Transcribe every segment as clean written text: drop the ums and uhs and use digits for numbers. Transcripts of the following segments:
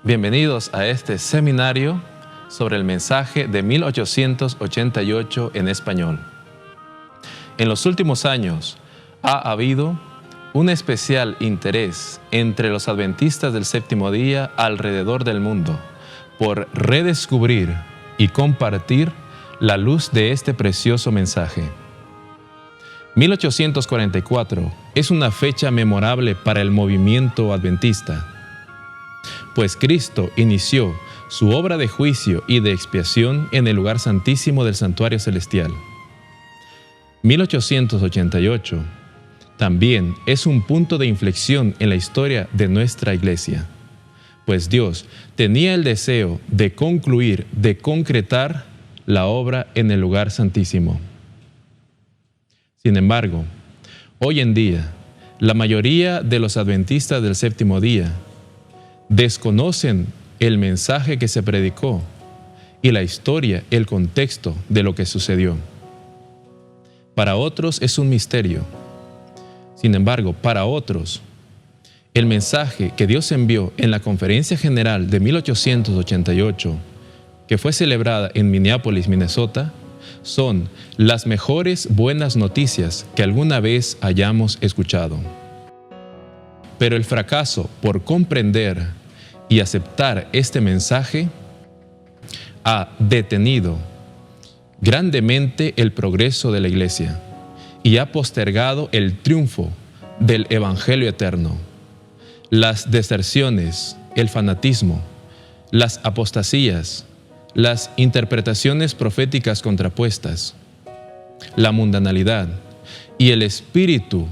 Bienvenidos a este seminario sobre el mensaje de 1888 en español. En los últimos años ha habido un especial interés entre los adventistas del séptimo día alrededor del mundo por redescubrir y compartir la luz de este precioso mensaje. 1844 es una fecha memorable para el movimiento adventista, pues Cristo inició su obra de juicio y de expiación en el lugar santísimo del santuario celestial. 1888 también es un punto de inflexión en la historia de nuestra iglesia, pues Dios tenía el deseo de concluir, de concretar la obra en el lugar santísimo. Sin embargo, hoy en día, la mayoría de los adventistas del séptimo día desconocen el mensaje que se predicó y la historia, el contexto de lo que sucedió. Para otros es un misterio. Sin embargo, para otros, el mensaje que Dios envió en la Conferencia General de 1888, que fue celebrada en Minneapolis, Minnesota, son las mejores buenas noticias que alguna vez hayamos escuchado. Pero el fracaso por comprender y aceptar este mensaje ha detenido grandemente el progreso de la iglesia y ha postergado el triunfo del Evangelio eterno. Las deserciones, el fanatismo, las apostasías, las interpretaciones proféticas contrapuestas, la mundanalidad y el espíritu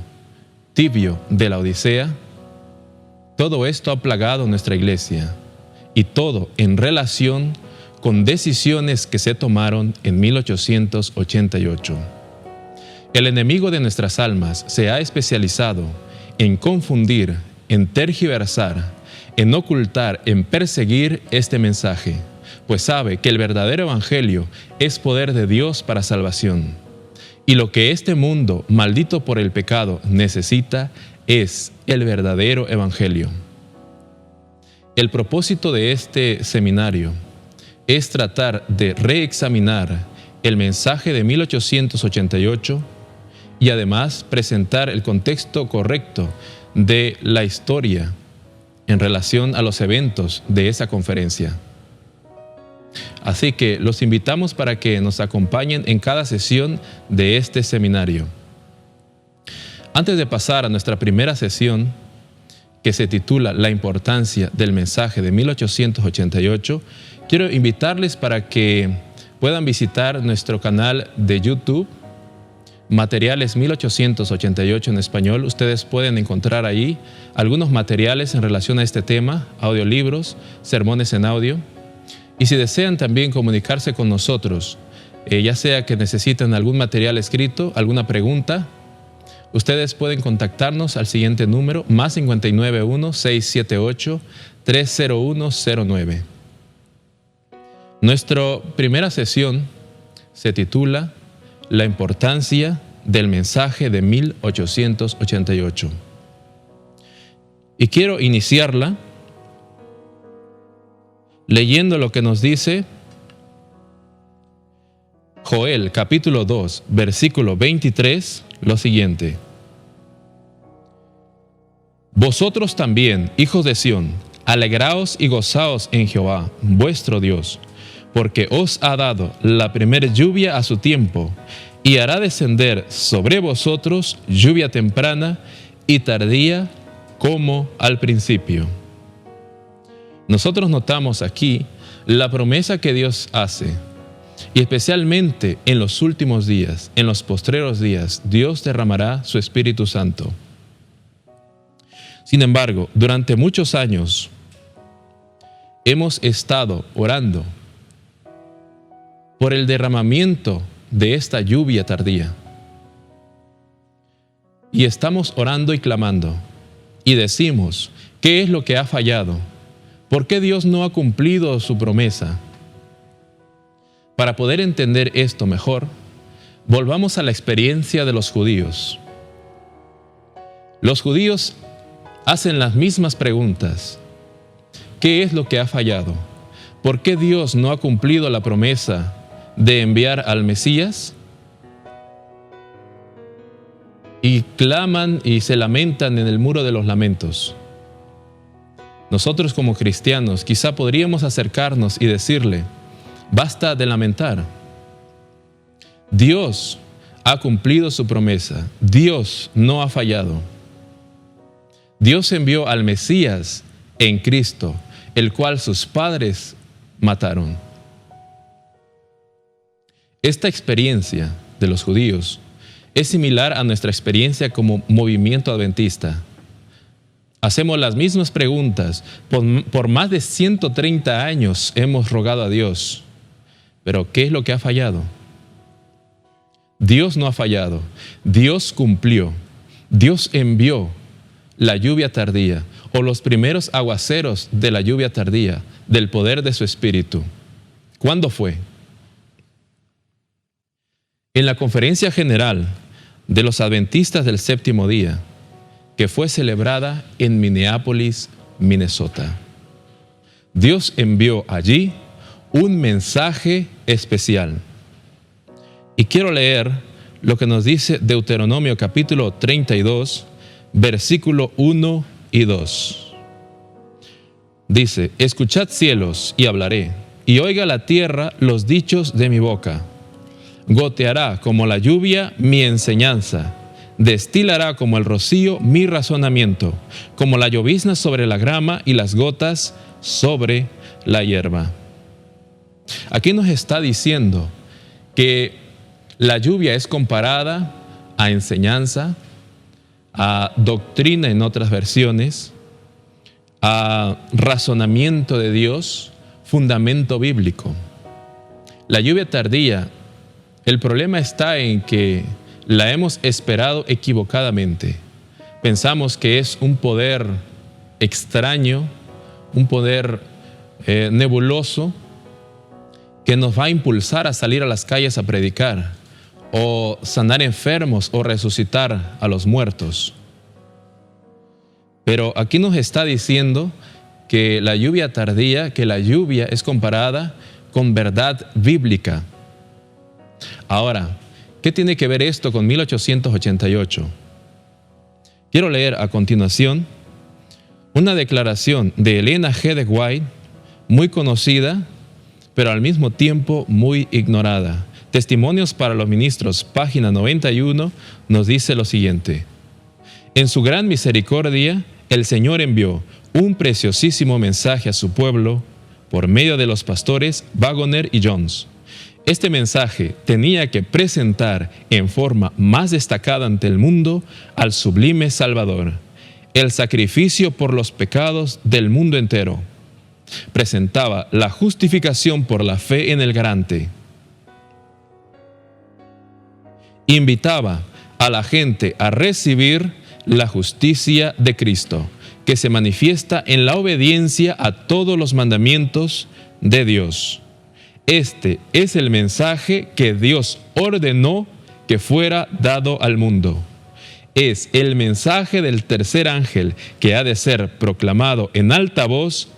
tibio de la Odisea, todo esto ha plagado nuestra iglesia, y todo en relación con decisiones que se tomaron en 1888. El enemigo de nuestras almas se ha especializado en confundir, en tergiversar, en ocultar, en perseguir este mensaje, pues sabe que el verdadero evangelio es poder de Dios para salvación. Y lo que este mundo, maldito por el pecado, necesita es el verdadero evangelio. El propósito de este seminario es tratar de reexaminar el mensaje de 1888 y además presentar el contexto correcto de la historia en relación a los eventos de esa conferencia. Así que los invitamos para que nos acompañen en cada sesión de este seminario. Antes de pasar a nuestra primera sesión, que se titula La importancia del mensaje de 1888, quiero invitarles para que puedan visitar nuestro canal de YouTube, Materiales 1888 en español. Ustedes pueden encontrar ahí algunos materiales en relación a este tema, audiolibros, sermones en audio. Y si desean también comunicarse con nosotros, ya sea que necesiten algún material escrito, alguna pregunta, ustedes pueden contactarnos al siguiente número, +59 1 678 30109. Nuestra primera sesión se titula La importancia del mensaje de 1888. Y quiero iniciarla leyendo lo que nos dice Joel, capítulo 2, versículo 23, lo siguiente. Vosotros también, hijos de Sión, alegraos y gozaos en Jehová, vuestro Dios, porque os ha dado la primera lluvia a su tiempo, y hará descender sobre vosotros lluvia temprana y tardía como al principio. Nosotros notamos aquí la promesa que Dios hace, y especialmente en los últimos días, en los postreros días, Dios derramará su Espíritu Santo. Sin embargo, durante muchos años hemos estado orando por el derramamiento de esta lluvia tardía. Y estamos orando y clamando, y decimos, ¿qué es lo que ha fallado? ¿Por qué Dios no ha cumplido su promesa? Para poder entender esto mejor, volvamos a la experiencia de los judíos. Los judíos hacen las mismas preguntas. ¿Qué es lo que ha fallado? ¿Por qué Dios no ha cumplido la promesa de enviar al Mesías? Y claman y se lamentan en el muro de los lamentos. Nosotros como cristianos quizá podríamos acercarnos y decirle, basta de lamentar. Dios ha cumplido su promesa. Dios no ha fallado. Dios envió al Mesías en Cristo, el cual sus padres mataron. Esta experiencia de los judíos es similar a nuestra experiencia como movimiento adventista. Hacemos las mismas preguntas. Por más de 130 años hemos rogado a Dios. Pero ¿qué es lo que ha fallado? Dios no ha fallado. Dios cumplió. Dios envió la lluvia tardía o los primeros aguaceros de la lluvia tardía del poder de su Espíritu. ¿Cuándo fue? En la conferencia general de los adventistas del séptimo día, que fue celebrada en Minneapolis, Minnesota. Dios envió allí un mensaje especial. Y quiero leer lo que nos dice Deuteronomio capítulo 32, versículo 1 y 2. Dice, escuchad cielos y hablaré, y oiga la tierra los dichos de mi boca. Goteará como la lluvia mi enseñanza, destilará como el rocío mi razonamiento, como la llovizna sobre la grama y las gotas sobre la hierba. Aquí nos está diciendo que la lluvia es comparada a enseñanza, a doctrina en otras versiones, a razonamiento de Dios, fundamento bíblico. La lluvia tardía, el problema está en que la hemos esperado equivocadamente. Pensamos que es un poder extraño, un poder nebuloso, que nos va a impulsar a salir a las calles a predicar, o sanar enfermos, o resucitar a los muertos. Pero aquí nos está diciendo que la lluvia tardía, que la lluvia es comparada con verdad bíblica. Ahora, ¿qué tiene que ver esto con 1888? Quiero leer a continuación una declaración de Elena G. de White, muy conocida, pero al mismo tiempo muy ignorada. Testimonios para los ministros, página 91, nos dice lo siguiente. En su gran misericordia, el Señor envió un preciosísimo mensaje a su pueblo por medio de los pastores Waggoner y Jones. Este mensaje tenía que presentar en forma más destacada ante el mundo al sublime Salvador, el sacrificio por los pecados del mundo entero. Presentaba la justificación por la fe en el garante. Invitaba a la gente a recibir la justicia de Cristo, que se manifiesta en la obediencia a todos los mandamientos de Dios. Este es el mensaje que Dios ordenó que fuera dado al mundo. Es el mensaje del tercer ángel que ha de ser proclamado en alta voz,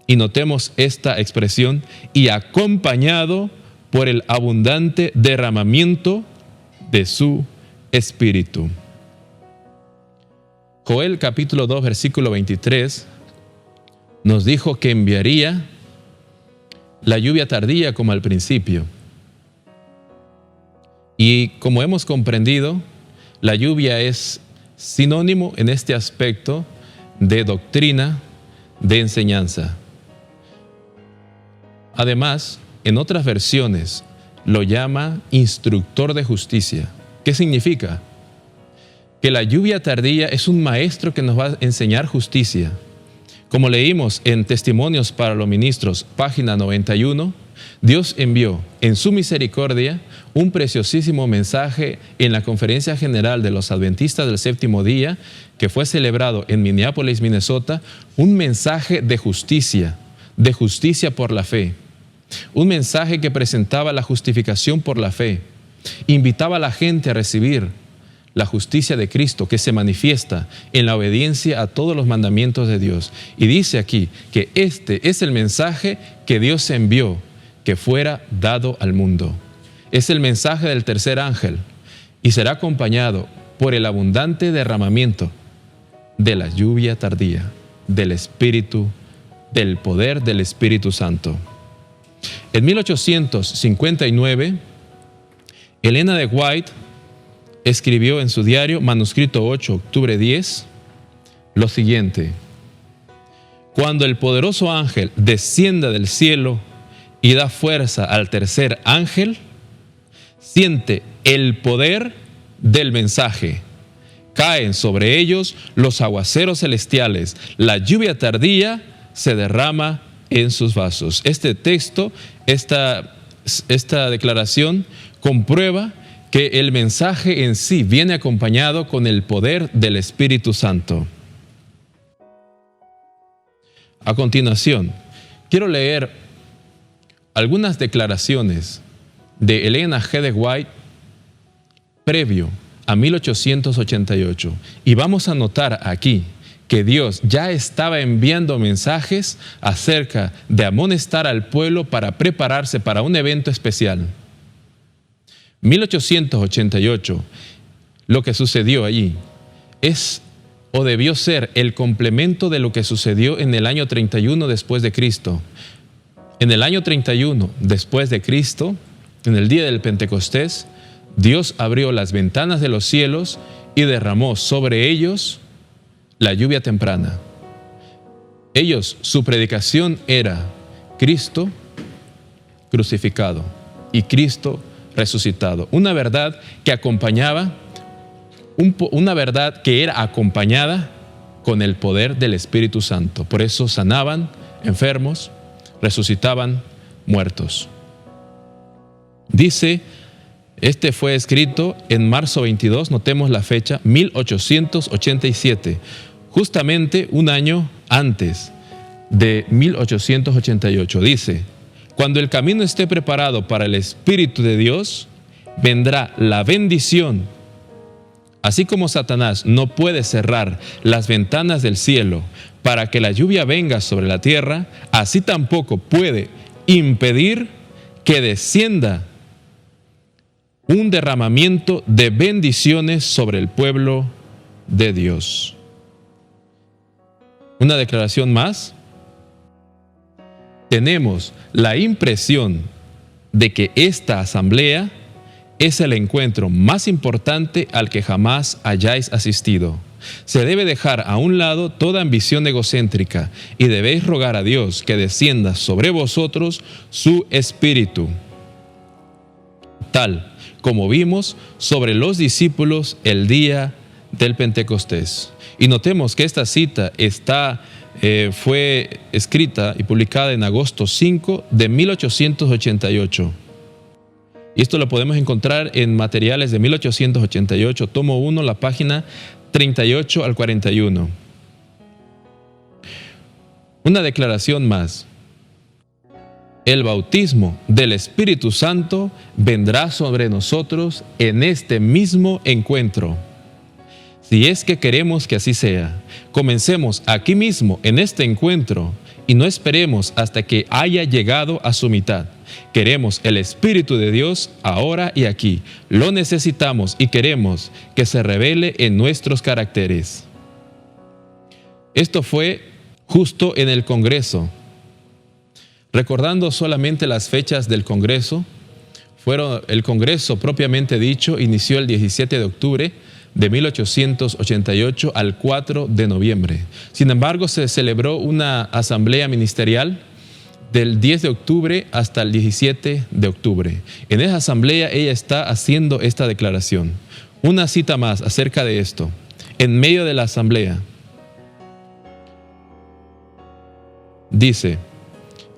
y notemos esta expresión, y acompañado por el abundante derramamiento de su Espíritu. Joel capítulo 2 versículo 23 nos dijo que enviaría la lluvia tardía como al principio. Y como hemos comprendido, la lluvia es sinónimo en este aspecto de doctrina, de enseñanza. Además, en otras versiones lo llama instructor de justicia. ¿Qué significa? Que la lluvia tardía es un maestro que nos va a enseñar justicia. Como leímos en Testimonios para los Ministros, página 91, Dios envió en su misericordia un preciosísimo mensaje en la Conferencia General de los Adventistas del Séptimo Día, que fue celebrado en Minneapolis, Minnesota, un mensaje de justicia por la fe. Un mensaje que presentaba la justificación por la fe. Invitaba a la gente a recibir la justicia de Cristo que se manifiesta en la obediencia a todos los mandamientos de Dios. Y dice aquí que este es el mensaje que Dios envió que fuera dado al mundo. Es el mensaje del tercer ángel y será acompañado por el abundante derramamiento de la lluvia tardía, del Espíritu, del poder del Espíritu Santo. En 1859, Elena de White escribió en su diario, manuscrito 8, octubre 10, lo siguiente: cuando el poderoso ángel descienda del cielo y da fuerza al tercer ángel, siente el poder del mensaje. Caen sobre ellos los aguaceros celestiales, la lluvia tardía se derrama en sus vasos. Este texto, esta declaración comprueba que el mensaje en sí viene acompañado con el poder del Espíritu Santo. A continuación, quiero leer algunas declaraciones de Elena G. de White previo a 1888. Y vamos a notar aquí que Dios ya estaba enviando mensajes acerca de amonestar al pueblo para prepararse para un evento especial. 1888, lo que sucedió allí es o debió ser el complemento de lo que sucedió en el año 31 después de Cristo. En el año 31 después de Cristo, en el día del Pentecostés, Dios abrió las ventanas de los cielos y derramó sobre ellos la lluvia temprana. Ellos, su predicación era Cristo crucificado y Cristo resucitado. Una verdad que acompañaba, una verdad que era acompañada con el poder del Espíritu Santo. Por eso sanaban enfermos, resucitaban muertos. Dice, este fue escrito en marzo 22, notemos la fecha, 1887, justamente un año antes de 1888. Dice, cuando el camino esté preparado para el Espíritu de Dios, vendrá la bendición. Así como Satanás no puede cerrar las ventanas del cielo para que la lluvia venga sobre la tierra, así tampoco puede impedir que descienda un derramamiento de bendiciones sobre el pueblo de Dios. Una declaración más. Tenemos la impresión de que esta asamblea es el encuentro más importante al que jamás hayáis asistido. Se debe dejar a un lado toda ambición egocéntrica y debéis rogar a Dios que descienda sobre vosotros su Espíritu, tal como vimos sobre los discípulos el día del Pentecostés. Y notemos que esta cita fue escrita y publicada en agosto 5 de 1888. Y esto lo podemos encontrar en materiales de 1888, tomo 1, la página 38 al 41. Una declaración más. El bautismo del Espíritu Santo vendrá sobre nosotros en este mismo encuentro. Si es que queremos que así sea, comencemos aquí mismo en este encuentro y no esperemos hasta que haya llegado a su mitad. Queremos el Espíritu de Dios ahora y aquí. Lo necesitamos y queremos que se revele en nuestros caracteres. Esto fue justo en el Congreso. Recordando solamente las fechas del Congreso, el Congreso propiamente dicho inició el 17 de octubre de 1888 al 4 de noviembre. Sin embargo, se celebró una asamblea ministerial del 10 de octubre hasta el 17 de octubre. En esa asamblea ella está haciendo esta declaración. Una cita más acerca de esto. En medio de la asamblea, dice,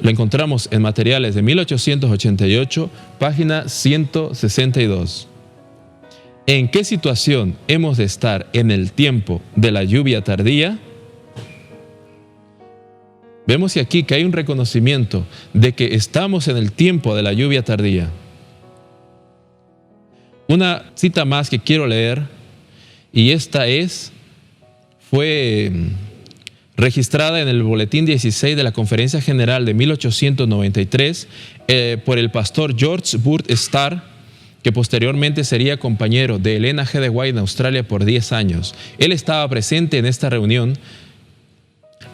lo encontramos en materiales de 1888, página 162. ¿En qué situación hemos de estar en el tiempo de la lluvia tardía? Vemos aquí que hay un reconocimiento de que estamos en el tiempo de la lluvia tardía. Una cita más que quiero leer y esta fue registrada en el Boletín 16 de la Conferencia General de 1893 por el pastor George Burt Starr, que posteriormente sería compañero de Elena G. de White en Australia por 10 años. Él estaba presente en esta reunión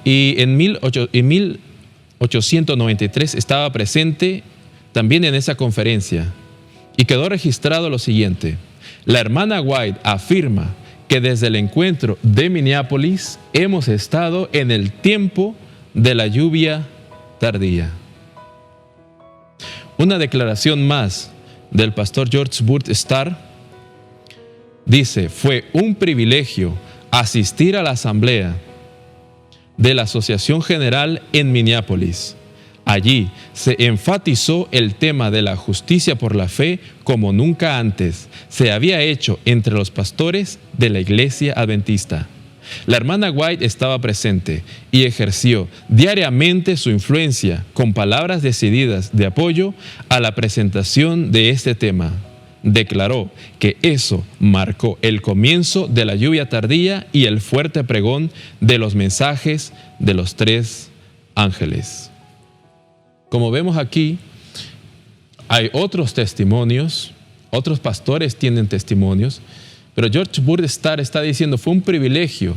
y en 1893 estaba presente también en esa conferencia, y quedó registrado lo siguiente: la hermana White afirma que desde el encuentro de Minneapolis hemos estado en el tiempo de la lluvia tardía. Una declaración más del pastor George Burt Starr dice: fue un privilegio asistir a la asamblea de la Asociación General en Minneapolis. Allí se enfatizó el tema de la justicia por la fe como nunca antes se había hecho entre los pastores de la Iglesia Adventista. La hermana White estaba presente y ejerció diariamente su influencia con palabras decididas de apoyo a la presentación de este tema. Declaró que eso marcó el comienzo de la lluvia tardía y el fuerte pregón de los mensajes de los 3 ángeles. Como vemos aquí, hay otros testimonios, otros pastores tienen testimonios, pero George Burt Starr está diciendo: fue un privilegio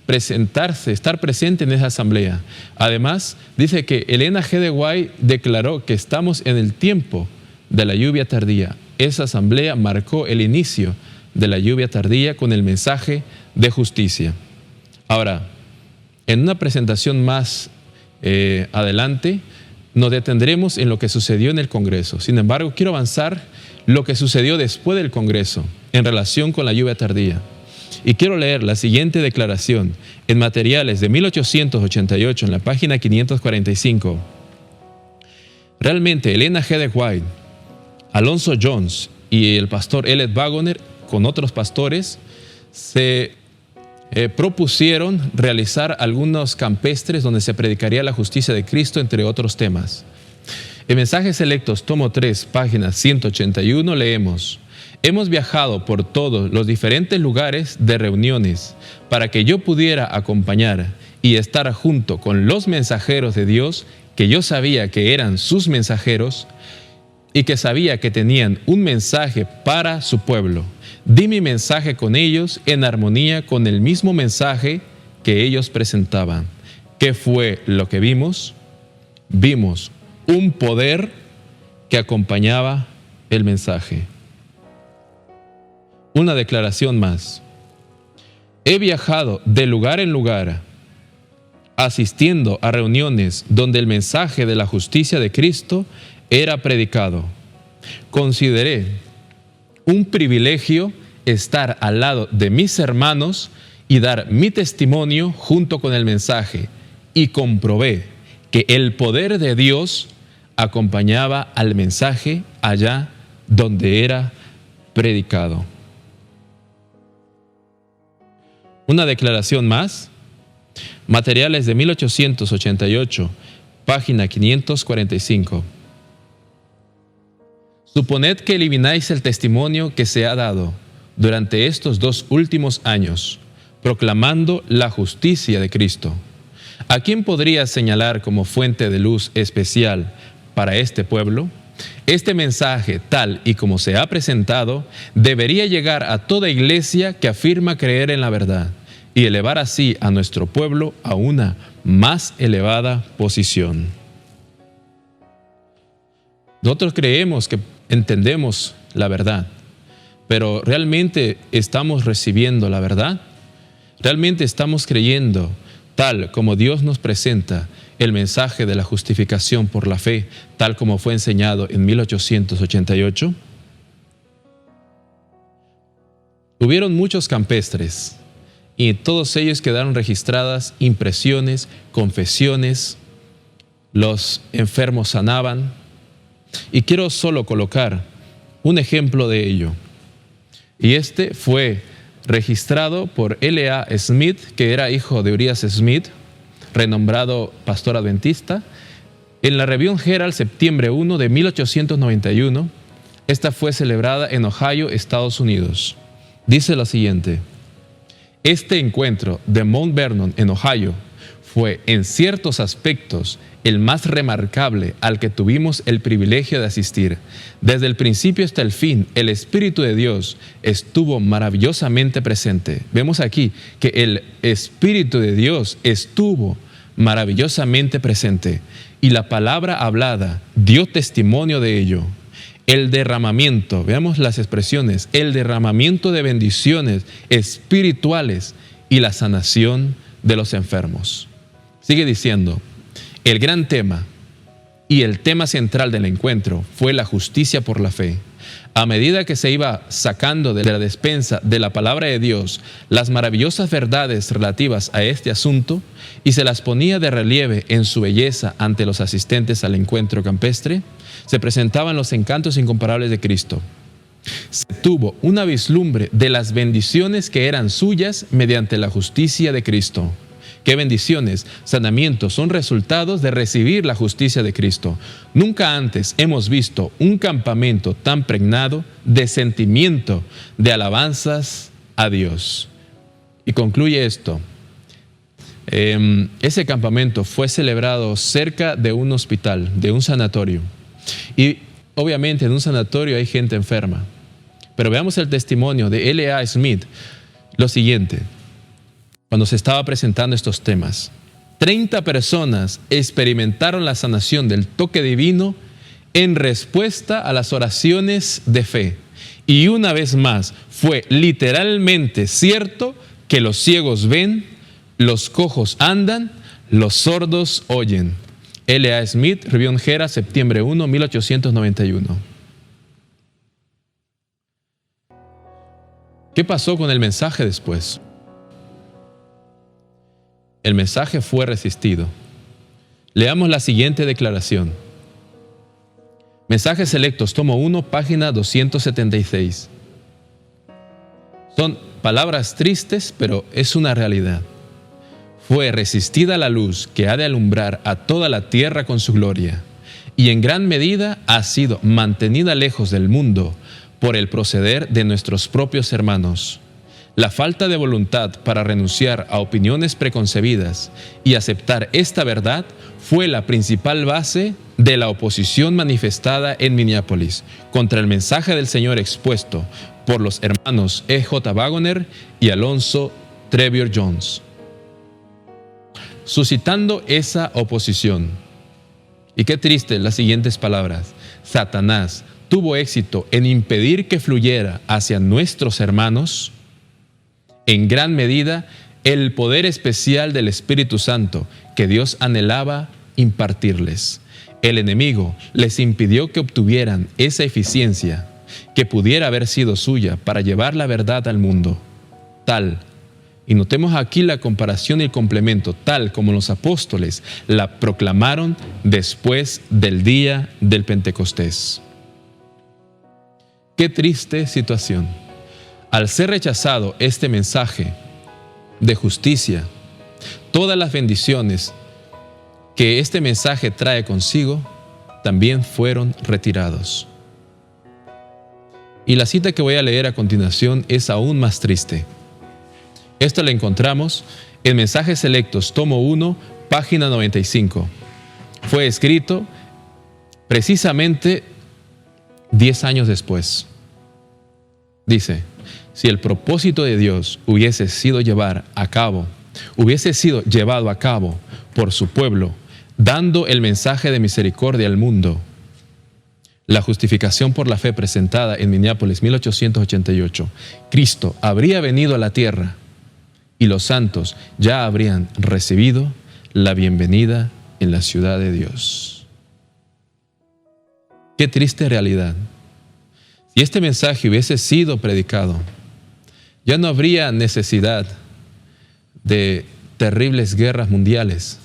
presentarse, estar presente en esa asamblea. Además, dice que Elena G. de White declaró que estamos en el tiempo de la lluvia tardía. Esa asamblea marcó el inicio de la lluvia tardía con el mensaje de justicia. Ahora, en una presentación más adelante, nos detendremos en lo que sucedió en el Congreso. Sin embargo, quiero avanzar lo que sucedió después del Congreso en relación con la lluvia tardía. Y quiero leer la siguiente declaración en Materiales de 1888, en la página 545. Realmente, Elena G. de White, Alonzo Jones y el pastor Elliot Wagoner, con otros pastores, se propusieron realizar algunos campestres donde se predicaría la justicia de Cristo, entre otros temas. En Mensajes Selectos, tomo 3, página 181, leemos: hemos viajado por todos los diferentes lugares de reuniones para que yo pudiera acompañar y estar junto con los mensajeros de Dios, que yo sabía que eran sus mensajeros y que sabía que tenían un mensaje para su pueblo. Di mi mensaje con ellos en armonía con el mismo mensaje que ellos presentaban. ¿Qué fue lo que vimos? Vimos un poder que acompañaba el mensaje. Una declaración más. He viajado de lugar en lugar, asistiendo a reuniones donde el mensaje de la justicia de Cristo era predicado. Consideré un privilegio estar al lado de mis hermanos y dar mi testimonio junto con el mensaje, y comprobé que el poder de Dios acompañaba al mensaje allá donde era predicado. Una declaración más. Materiales de 1888, página 545. Suponed que elimináis el testimonio que se ha dado durante estos 2 últimos años, proclamando la justicia de Cristo. ¿A quién podría señalar como fuente de luz especial para este pueblo? Este mensaje, tal y como se ha presentado, debería llegar a toda iglesia que afirma creer en la verdad y elevar así a nuestro pueblo a una más elevada posición. Nosotros creemos que entendemos la verdad, pero ¿realmente estamos recibiendo la verdad? ¿Realmente estamos creyendo tal como Dios nos presenta el mensaje de la justificación por la fe, tal como fue enseñado en 1888? Hubieron muchos campestres y todos ellos quedaron registradas impresiones, confesiones, los enfermos sanaban. Y quiero solo colocar un ejemplo de ello. Y este fue registrado por L.A. Smith, que era hijo de Urias Smith, renombrado pastor adventista, en la Review Herald, septiembre 1 de 1891. Esta fue celebrada en Ohio, Estados Unidos. Dice lo siguiente: Este encuentro de Mount Vernon en Ohio fue en ciertos aspectos el más remarcable al que tuvimos el privilegio de asistir. Desde el principio hasta el fin, el Espíritu de Dios estuvo maravillosamente presente. Vemos aquí que el Espíritu de Dios estuvo maravillosamente presente y la palabra hablada dio testimonio de ello. El derramamiento, veamos las expresiones, el derramamiento de bendiciones espirituales y la sanación de los enfermos. Sigue diciendo, el gran tema y el tema central del encuentro fue la justicia por la fe. A medida que se iba sacando de la despensa de la palabra de Dios las maravillosas verdades relativas a este asunto y se las ponía de relieve en su belleza ante los asistentes al encuentro campestre, se presentaban los encantos incomparables de Cristo. Se tuvo una vislumbre de las bendiciones que eran suyas mediante la justicia de Cristo. ¿Qué bendiciones? Sanamientos son resultados de recibir la justicia de Cristo. Nunca antes hemos visto un campamento tan pregnado de sentimiento de alabanzas a Dios. Y concluye esto. Ese campamento fue celebrado cerca de un hospital, de un sanatorio. Y obviamente en un sanatorio hay gente enferma. Pero veamos el testimonio de L.A. Smith. Lo siguiente. Cuando se estaba presentando estos temas, 30 personas experimentaron la sanación del toque divino en respuesta a las oraciones de fe. Y una vez más, fue literalmente cierto que los ciegos ven, los cojos andan, los sordos oyen. L.A. Smith, Rivion Jera, septiembre 1, 1891. ¿Qué pasó con el mensaje después? El mensaje fue resistido. Leamos la siguiente declaración. Mensajes selectos, tomo 1, página 276. Son palabras tristes, pero es una realidad. Fue resistida la luz que ha de alumbrar a toda la tierra con su gloria, y en gran medida ha sido mantenida lejos del mundo por el proceder de nuestros propios hermanos. La falta de voluntad para renunciar a opiniones preconcebidas y aceptar esta verdad fue la principal base de la oposición manifestada en Minneapolis contra el mensaje del Señor expuesto por los hermanos E.J. Waggoner y Alonzo Trevior Jones. Suscitando esa oposición. Y qué triste las siguientes palabras. Satanás tuvo éxito en impedir que fluyera hacia nuestros hermanos en gran medida el poder especial del Espíritu Santo que Dios anhelaba impartirles. El enemigo les impidió que obtuvieran esa eficiencia que pudiera haber sido suya para llevar la verdad al mundo. Tal, y notemos aquí la comparación y el complemento, tal como los apóstoles la proclamaron después del día del Pentecostés. Qué triste situación. Al ser rechazado este mensaje de justicia, todas las bendiciones que este mensaje trae consigo también fueron retirados. Y la cita que voy a leer a continuación es aún más triste. Esto lo encontramos en Mensajes Selectos, tomo 1, página 95. Fue escrito precisamente 10 años después. Dice, si el propósito de Dios hubiese sido llevado a cabo por su pueblo, dando el mensaje de misericordia al mundo, la justificación por la fe presentada en Minneapolis 1888, Cristo habría venido a la tierra y los santos ya habrían recibido la bienvenida en la ciudad de Dios. Qué triste realidad. Si este mensaje hubiese sido predicado, ya no habría necesidad de terribles guerras mundiales,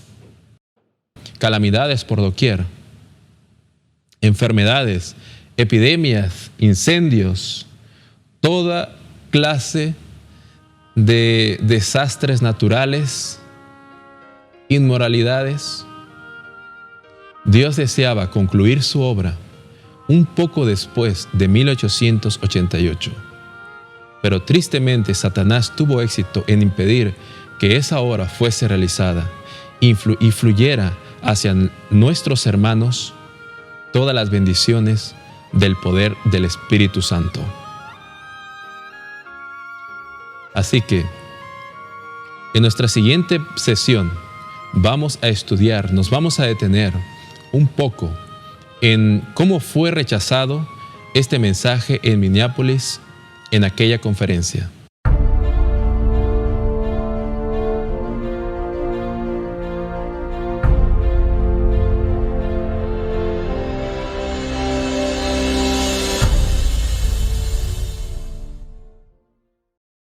calamidades por doquier, enfermedades, epidemias, incendios, toda clase de desastres naturales, inmoralidades. Dios deseaba concluir su obra un poco después de 1888. Pero tristemente Satanás tuvo éxito en impedir que esa hora fuese realizada y fluyera hacia nuestros hermanos todas las bendiciones del poder del Espíritu Santo. Así que, en nuestra siguiente sesión vamos a estudiar, nos vamos a detener un poco en cómo fue rechazado este mensaje en Minneapolis en aquella conferencia.